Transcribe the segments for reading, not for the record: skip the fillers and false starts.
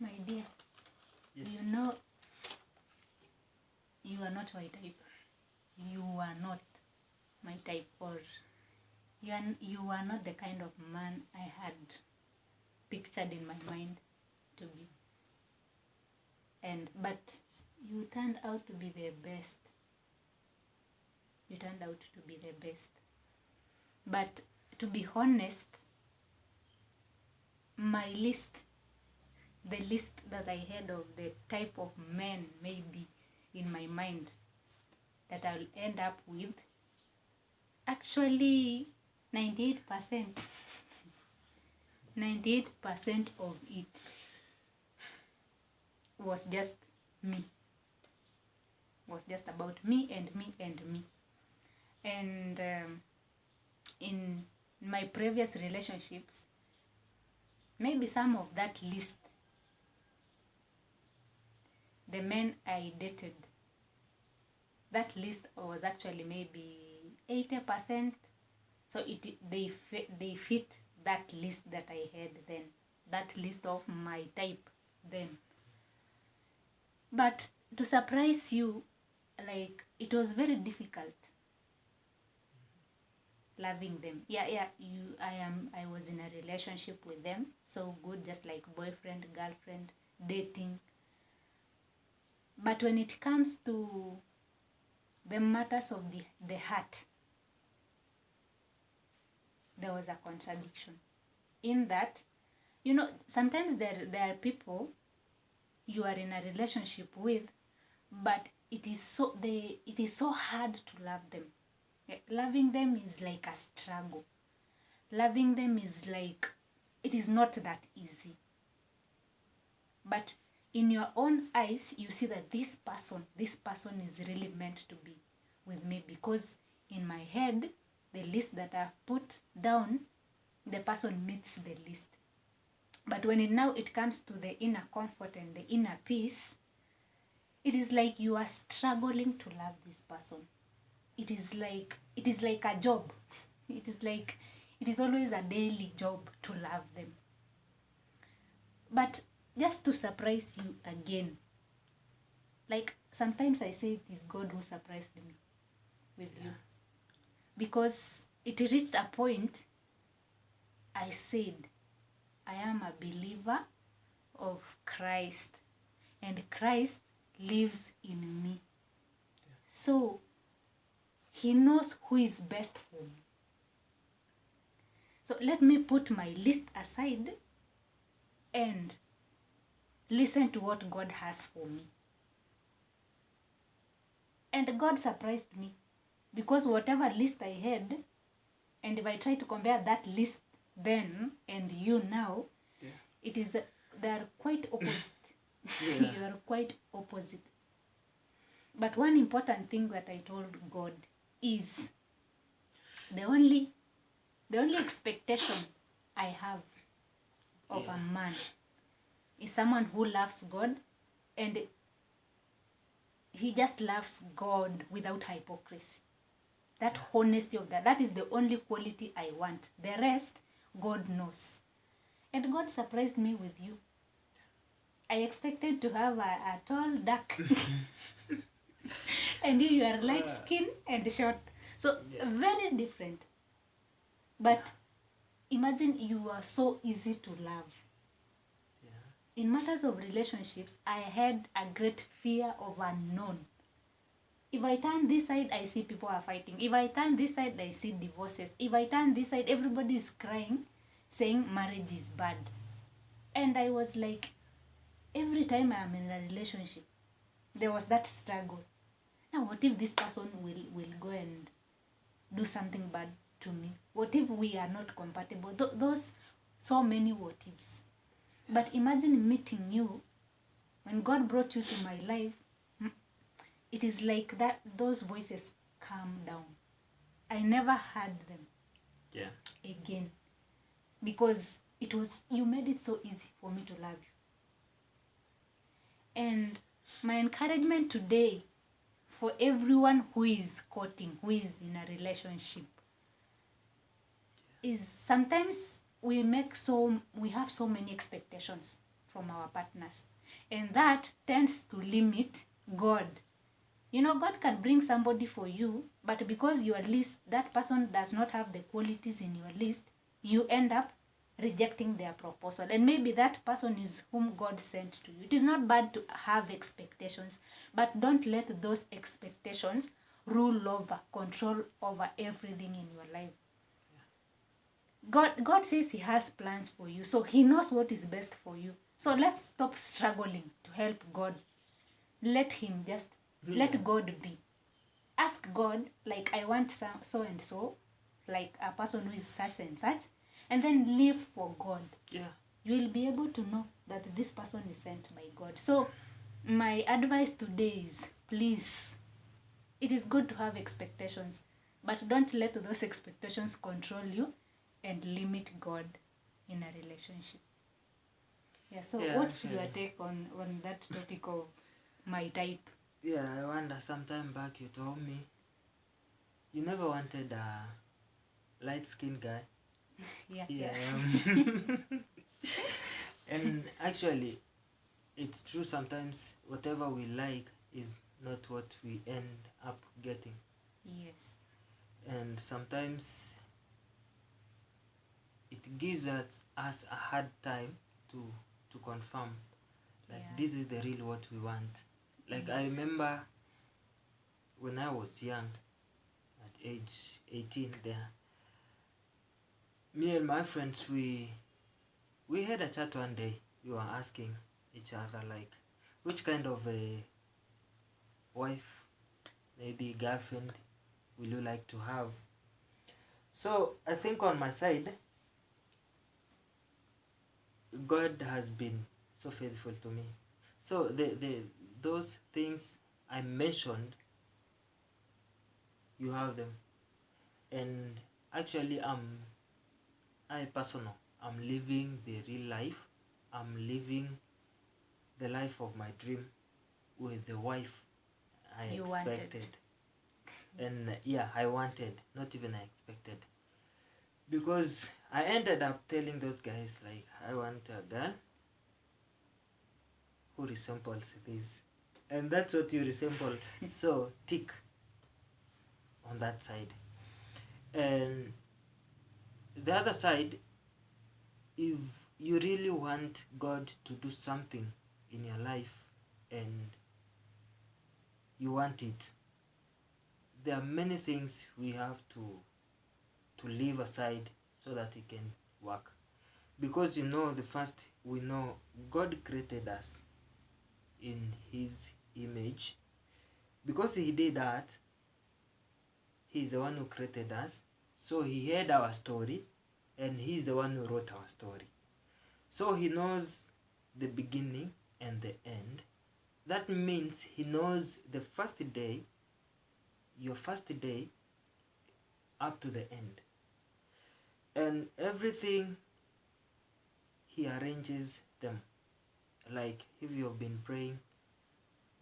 My dear, Yes. you know you are not my type. You are not my type, or you are not the kind of man I had pictured in my mind to be. But you turned out to be the best. You turned out to be the best. But to be honest, the list that I had of the type of men maybe in my mind that I'll end up with, actually 98% of it was just me. Was just about me and me and me. And in my previous relationships, maybe some of that list, the men I dated, that list was actually maybe 80%. So they fit that list that I had then, that list of my type then. But to surprise you, like, it was very difficult loving them. I was in a relationship with them, so good, just like boyfriend, girlfriend, dating. But when it comes to the matters of the heart, there was a contradiction in that, sometimes there are people you are in a relationship with, but it is so hard to love them. Loving them is like a struggle. Loving them is like, it is not that easy. But in your own eyes, you see that this person is really meant to be with me, because in my head, the list that I've put down, the person meets the list. But when it comes to the inner comfort and the inner peace, it is like you are struggling to love this person. It is like a job. It is always a daily job to love them. But just to surprise you again, like, sometimes I say it is God who surprised me with you. Because it reached a point I said, I am a believer of Christ, and Christ lives in me. So he knows who is best for me. So let me put my list aside and listen to what God has for me. And God surprised me, because whatever list I had, and if I try to compare that list then and you now, they are quite opposite. You are quite opposite. But one important thing that I told God is, the only expectation I have of a man is someone who loves God, and he just loves God without hypocrisy. That honesty of that is the only quality I want. The rest, God knows. And God surprised me with you. I expected to have a tall, dark, and you are light skin and short. So very different. But imagine you are so easy to love. In matters of relationships, I had a great fear of unknown. If I turn this side, I see people are fighting. If I turn this side, I see divorces. If I turn this side, everybody is crying, saying marriage is bad. And I was like, every time I'm in a relationship, there was that struggle. Now, what if this person will go and do something bad to me? What if we are not compatible? Those so many what ifs. But imagine meeting you, when God brought you to my life, it is like that those voices calm down. I never heard them again, because you made it so easy for me to love you. And my encouragement today for everyone who is courting, who is in a relationship, is sometimes we have so many expectations from our partners. And that tends to limit God. You know, God can bring somebody for you, but because your list, that person does not have the qualities in your list, you end up rejecting their proposal. And maybe that person is whom God sent to you. It is not bad to have expectations, but don't let those expectations rule over, control over everything in your life. God says he has plans for you, so he knows what is best for you. So let's stop struggling to help God. Let him just, let God be. Ask God, like, I want so and so, like a person who is such and such, and then live for God. Yeah. You will be able to know that this person is sent by God. So my advice today is, please, it is good to have expectations, but don't let those expectations control you and limit God in a relationship. Yeah, so what's your take on that topic of my type? Yeah, I wonder, sometime back you told me you never wanted a light-skinned guy. Yeah. And actually, it's true, sometimes whatever we like is not what we end up getting. Yes. And sometimes it gives us a hard time to confirm, like, this is the real what we want. Like, yes. I remember when I was young, at age 18 there, me and my friends, we had a chat one day. We were asking each other, like, which kind of a wife, maybe girlfriend, will you like to have? So I think on my side, God has been so faithful to me. So those things I mentioned, you have them. And actually, I'm living the real life. I'm living the life of my dream with the wife I expected. And yeah, I wanted, not even I expected. Because I ended up telling those guys, like, I want a girl who resembles this. And that's what you resemble. So tick on that side. And the other side, if you really want God to do something in your life and you want it, there are many things we have to leave aside so that it can work. Because the first, we know God created us in his image. Because he did that, he's the one who created us. So he heard our story and he's the one who wrote our story. So he knows the beginning and the end. That means he knows the first day, your first day, up to the end. And everything, he arranges them. Like, if you've been praying,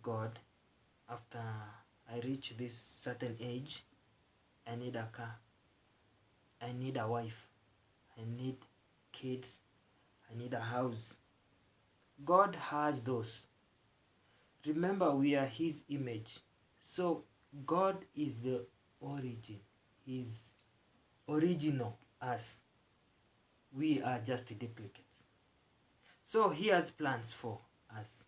God, after I reach this certain age, I need a car, I need a wife, I need kids, I need a house. God has those. Remember, we are his image. So God is the origin. He's original us. We are just duplicates. So he has plans for us.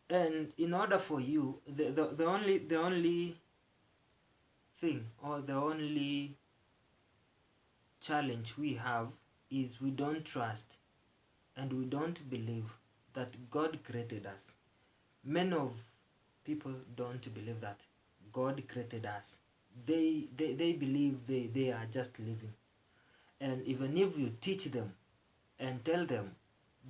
And in order for you, the only thing, or the only challenge we have, is we don't trust and we don't believe that God created us. Many of people don't believe that God created us. They believe they are just living. And even if you teach them and tell them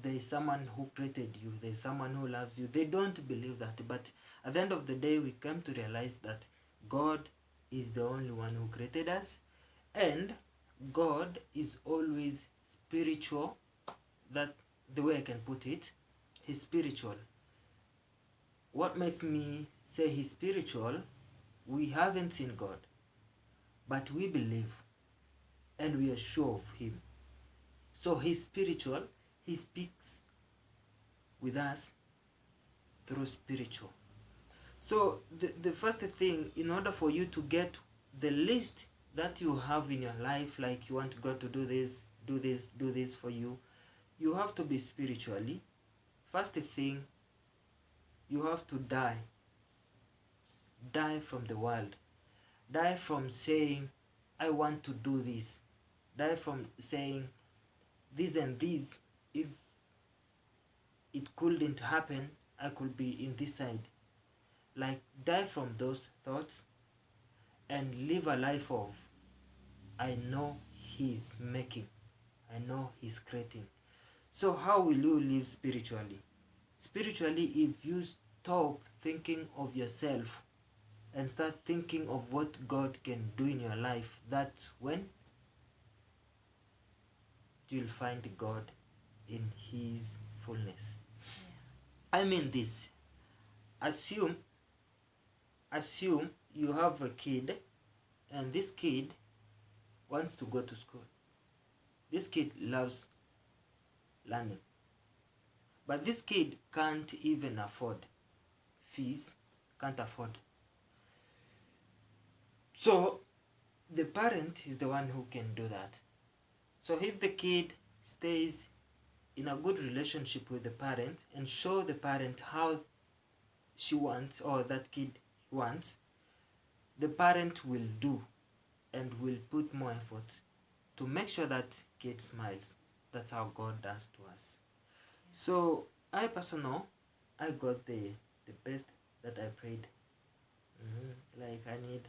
there is someone who created you, there is someone who loves you, they don't believe that. But at the end of the day, we come to realize that God is the only one who created us, and God is always spiritual. That the way I can put it, he's spiritual. What makes me say he's spiritual? We haven't seen God, but we believe and we are sure of him. So he's spiritual, He speaks with us through spiritual. So the first thing, in order for you to get the list that you have in your life, like you want God to do this, do this, do this for you, you have to be spiritually. First thing, you have to die. Die from the world. Die from saying, I want to do this. Die from saying, this and this, if it couldn't happen, I could be in this side. Like, die from those thoughts and live a life of, I know He's making, I know He's creating. So how will you live spiritually? Spiritually, if you stop thinking of yourself and start thinking of what God can do in your life, that's when you'll find God in His fullness. I mean this. Assume you have a kid, and this kid wants to go to school. This kid loves learning. But this kid can't even afford fees, can't afford. So the parent is the one who can do that. So if the kid stays in a good relationship with the parent and show the parent how she wants or that kid wants, the parent will do and will put more effort to make sure that kid smiles. That's how God does to us. So I personal, I got the best that I prayed. Like I need,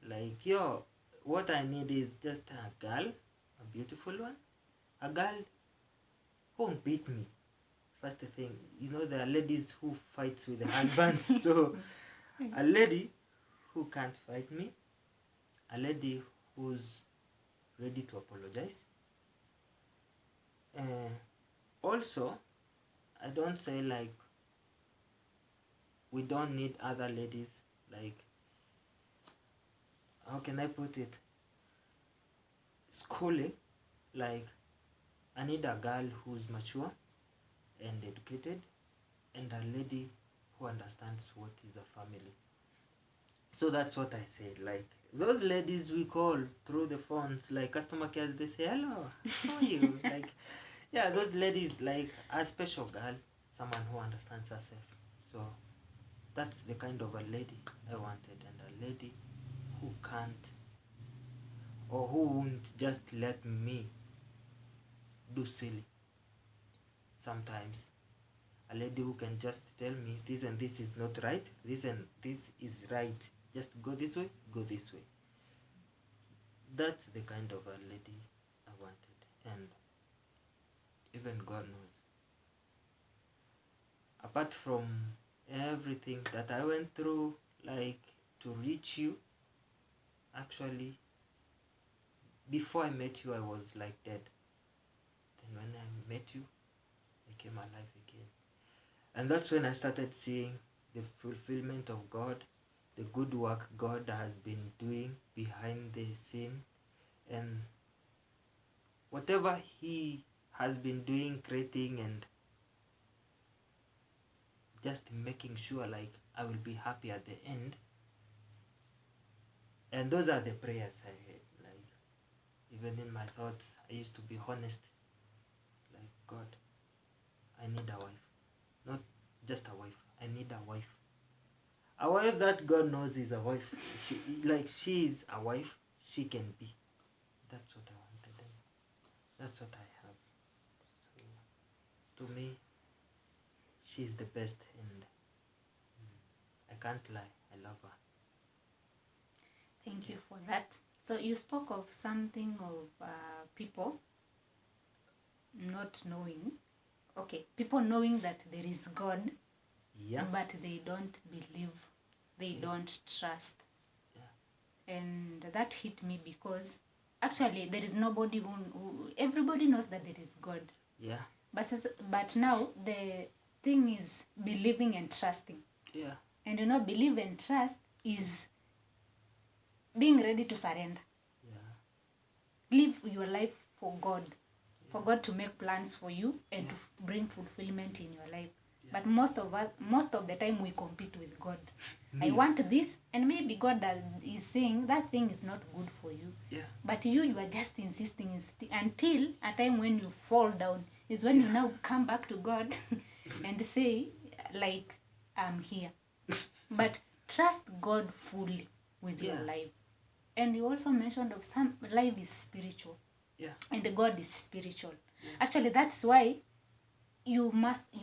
like what I need is just a girl, a beautiful one, a girl who won't beat me. First thing, there are ladies who fight with the husbands. So a lady who can't fight me, a lady who's ready to apologize. Also, I don't say like we don't need other ladies. Like, how can I put it? Schooling, like I need a girl who's mature and educated, and a lady who understands what is a family. So that's what I said. Like those ladies we call through the phones, like customer care, they say, hello, how are you? Like, yeah, those ladies, like a special girl, someone who understands herself. So that's the kind of a lady I wanted, and a lady who can't or who won't just let me do silly. Sometimes a lady who can just tell me this and this is not right, this and this is right, just go this way, go this way. That's the kind of a lady I wanted, and even God knows. Apart from everything that I went through, like to reach you, actually before I met you I was like dead. Then when I met you, I came alive again. And that's when I started seeing the fulfillment of God, the good work God has been doing behind the scene, and whatever He has been doing, creating and just making sure like I will be happy at the end. And those are the prayers I had. Like even in my thoughts, I used to be honest. Like, God, I need a wife. Not just a wife. I need a wife. A wife that God knows is a wife. She is a wife. She can be. That's what I wanted. And that's what I have. So, to me, she's the best, and I can't lie. I love her. Thank you for that. So you spoke of something of people not knowing. Okay, people knowing that there is God, Yeah. but they don't believe, they don't trust. Yeah. And that hit me because actually there is nobody who everybody knows that there is God. Yeah. But now the thing is believing and trusting. Yeah. And believe and trust is being ready to surrender. Yeah. Live your life for God. for God to make plans for you and Yeah. to bring fulfillment in your life. Yeah. But most of the time we compete with God. I Yeah. want this, and maybe God is saying that thing is not good for you. Yeah. But you are just insisting until a time when you fall down is when you now come back to God and say, like, I'm here. But trust God fully with your Yeah. life. And you also mentioned of some life is spiritual. Yeah. And God is spiritual. Yeah. Actually, that's why you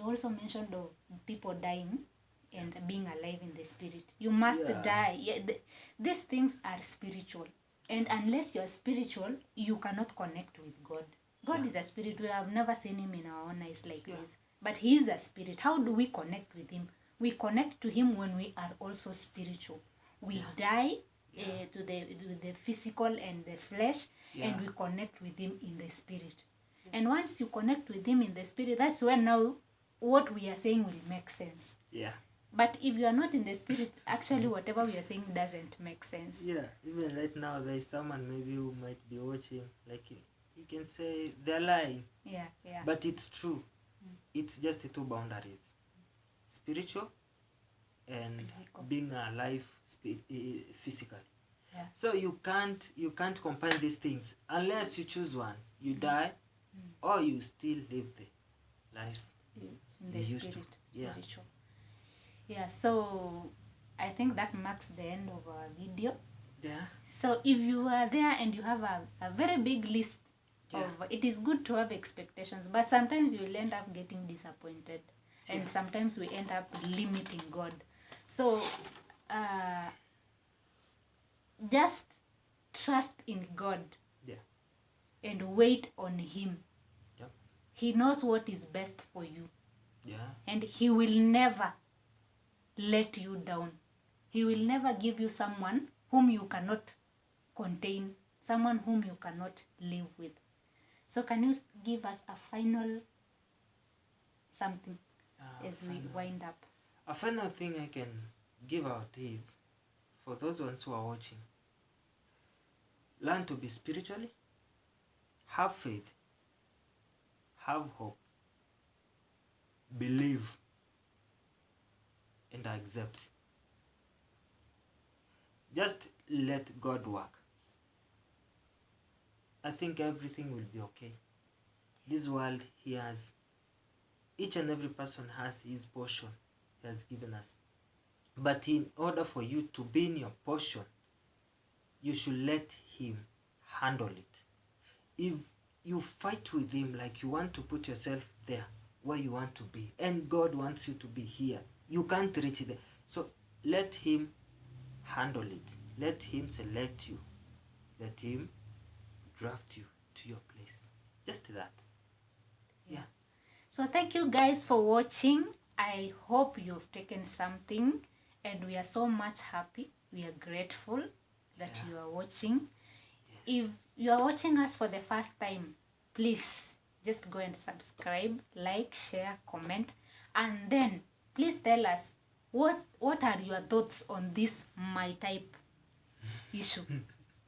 also mentioned of people dying and being alive in the spirit. You must Yeah. die. Yeah, these things are spiritual. And unless you are spiritual, you cannot connect with God. God Yeah. is a spirit. We have never seen him in our own eyes like Yeah. this. But he is a spirit. How do we connect with him? We connect to him when we are also spiritual. We die to the physical and the flesh, and we connect with him in the spirit. And once you connect with him in the spirit, that's when now what we are saying will make sense. Yeah. But if you are not in the spirit, actually whatever we are saying doesn't make sense. Yeah. Even right now, there is someone maybe who might be watching. Like you can say they're lying, Yeah. but it's true. It's just the two boundaries: spiritual and Physical. being alive physically. Yeah. So you can't combine these things unless you choose one. You die, or you still live the life In the you used spirit. to. Yeah. Spiritual. Yeah, so I think that marks the end of our video. Yeah. So if you are there and you have a very big list Yeah. of, it is good to have expectations, but sometimes you will end up getting disappointed. And sometimes we end up limiting God. So just trust in God. Yeah. And wait on him. Yep. He knows what is best for you. Yeah. And he will never let you down. He will never give you someone whom you cannot contain, someone whom you cannot live with. So can you give us a final something as we wind up? A final thing I can give out is, for those ones who are watching, learn to be spiritually, have faith, have hope, believe, and accept. Just let God work. I think everything will be okay. This world, each and every person has his portion he has given us. But in order for you to be in your portion, you should let him handle it. If you fight with him like you want to put yourself there where you want to be, and God wants you to be here, you can't reach there. So let him handle it. Let him select you. Let him draft you to your place. Just that. Yeah. So thank you guys for watching. I hope you've taken something, and we are so much happy. We are grateful that you are watching. If you are watching us for the first time, please just go and subscribe, like, share, comment, and then please tell us what are your thoughts on this my type issue.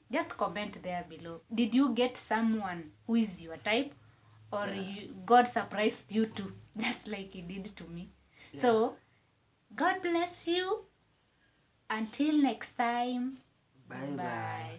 Just comment there below. Did you get someone who is your type, or God surprised you too, just like he did to me? So God bless you. Until next time. Bye bye.